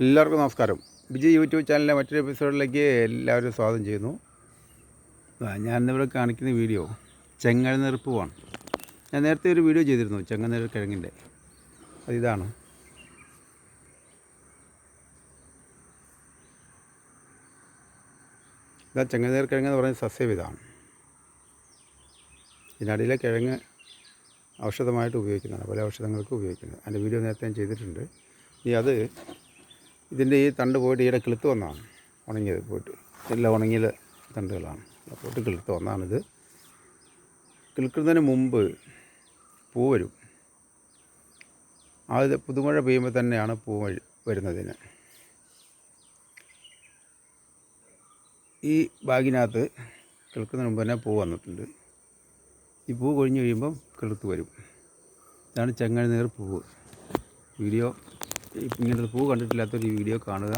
എല്ലാവർക്കും നമസ്കാരം. ബിജി യൂട്യൂബ് ചാനലിലെ മറ്റൊരു എപ്പിസോഡിലേക്ക് എല്ലാവരും സ്വാഗതം ചെയ്യുന്നു. ഞാനിന്നിവിടെ കാണിക്കുന്ന വീഡിയോ ചെങ്ങഴനീർ പൂവാണ്. ഞാൻ നേരത്തെ ഒരു വീഡിയോ ചെയ്തിരുന്നു ചെങ്ങഴനീർ കിഴങ്ങിൻ്റെ. അതിതാണ്. ഇതാ ചെങ്ങഴനീർ കിഴങ്ങ് എന്ന് പറയുന്ന സസ്യവിധാണ്. ഇതിനടിയിലെ കിഴങ്ങ് ഔഷധമായിട്ട് ഉപയോഗിക്കുന്നതാണ്, പല ഔഷധങ്ങൾക്ക് ഉപയോഗിക്കുന്നത്. അതിൻ്റെ വീഡിയോ നേരത്തെ ഞാൻ ചെയ്തിട്ടുണ്ട്. അത് ഇതിൻ്റെ ഈ തണ്ട് പോയിട്ട് ഈയിടെ കിളുത്ത് വന്നതാണ്, ഉണങ്ങിയത് പോയിട്ട്. എല്ലാം ഉണങ്ങിയ തണ്ടുകളാണ്, പോയിട്ട് കിളുത്ത് വന്നതാണിത്. കിളുക്കുന്നതിന് മുമ്പ് പൂ വരും. അത് പുതുമഴ പെയ്യുമ്പോൾ തന്നെയാണ് പൂ വരുന്നതിന്. ഈ ബാഗിനകത്ത് കിളുക്കുന്നതിന് മുമ്പ് തന്നെ പൂ വന്നിട്ടുണ്ട്. ഈ പൂ കൊഴിഞ്ഞ് കഴിയുമ്പം കിളുത്ത് വരും. ഇതാണ് ചെങ്ങഴനീർ പൂവ്. വീഡിയോ ഇങ്ങനത്തെ പൂ കണ്ടിട്ടില്ലാത്തൊരു ഈ വീഡിയോ കാണുക.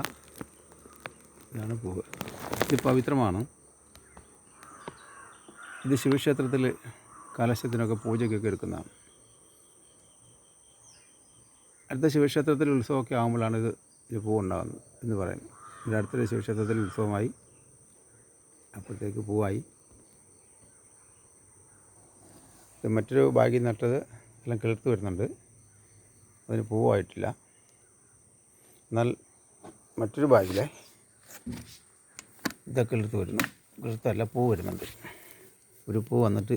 ഇതാണ് പൂവ്. ഇത് പവിത്രമാണ്. ഇത് ശിവക്ഷേത്രത്തിൽ കലശത്തിനൊക്കെ പൂജയ്ക്കൊക്കെ എടുക്കുന്നതാണ്. അടുത്ത ശിവക്ഷേത്രത്തിൽ ഉത്സവമൊക്കെ ആകുമ്പോഴാണ് ഇത് പൂ ഉണ്ടാകുന്നത് എന്ന് പറയുന്നത്. ഇവിടെ അടുത്തൊരു ശിവക്ഷേത്രത്തിൽ ഉത്സവമായി, അപ്പോഴത്തേക്ക് പൂവായി. ഇത് മറ്റൊരു ബാഗിൽ നട്ടത് എല്ലാം കിളിർത്ത് വരുന്നുണ്ട്, അതിന് പൂവായിട്ടില്ല. എന്നാൽ മറ്റൊരു ബാഗിലെ ഇതൊക്കെ കിളിർത്ത് വരുന്നു. കിളിർത്തല്ല, പൂ വരുന്നുണ്ട്. ഒരു പൂ വന്നിട്ട്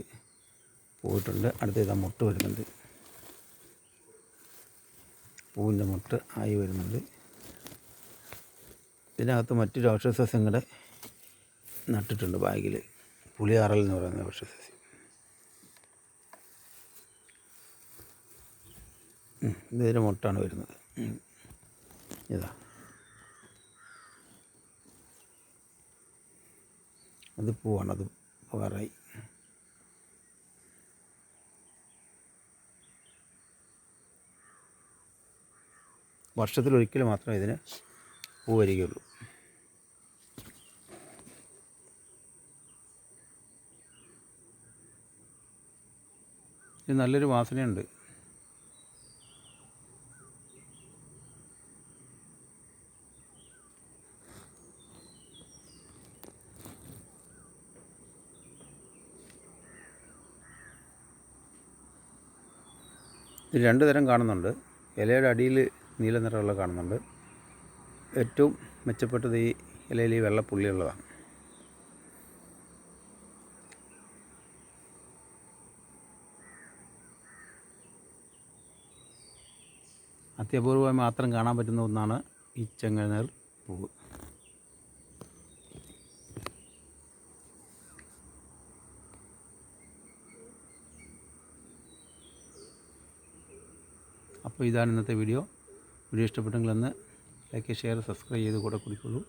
പോയിട്ടുണ്ട്. അടുത്ത ഇതാ മുട്ട് വരുന്നുണ്ട്. പൂവിൻ്റെ മുട്ട് ആയി വരുന്നുണ്ട്. ഇതിനകത്ത് മറ്റൊരു ഔഷധസസ്യം കൂടെ നട്ടിട്ടുണ്ട് ബാഗിൽ. പുളിയാറൽ എന്ന് പറയുന്ന ഔഷധസസ്യം. ഇതിന് മുട്ടാണ് വരുന്നത്. ഇതാ അത് പൂവാണ്, അത് പോകാറായി. വർഷത്തിലൊരിക്കൽ മാത്രമേ ഇതിന് പൂ വരികയുള്ളൂ. ഇത് നല്ലൊരു വാസനയുണ്ട്. ഇത് രണ്ട് തരം കാണുന്നുണ്ട്. ഇലയുടെ അടിയിൽ നീല നിറമുള്ള കാണുന്നുണ്ട്. ഏറ്റവും മെച്ചപ്പെട്ടത് ഈ ഇലയിൽ ഈ വെള്ളപ്പുള്ളിയുള്ളതാണ്. അത്യപൂർവമായി മാത്രം കാണാൻ പറ്റുന്ന ഒന്നാണ് ഈ ചെങ്ങഴനീർ പൂവ്. അപ്പോൾ ഇതാണ് ഇന്നത്തെ വീഡിയോ. വീഡിയോ ഇഷ്ടപ്പെട്ടെങ്കിലൊന്ന് ലൈക്ക്, ഷെയർ, സബ്സ്ക്രൈബ് ചെയ്ത് കൂടെ കുടിക്കുള്ളൂ.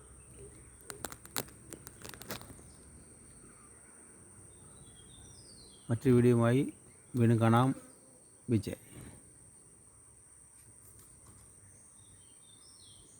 മറ്റൊരു വീഡിയോയുമായി വീണ്ടും കാണാം. വിജയ്.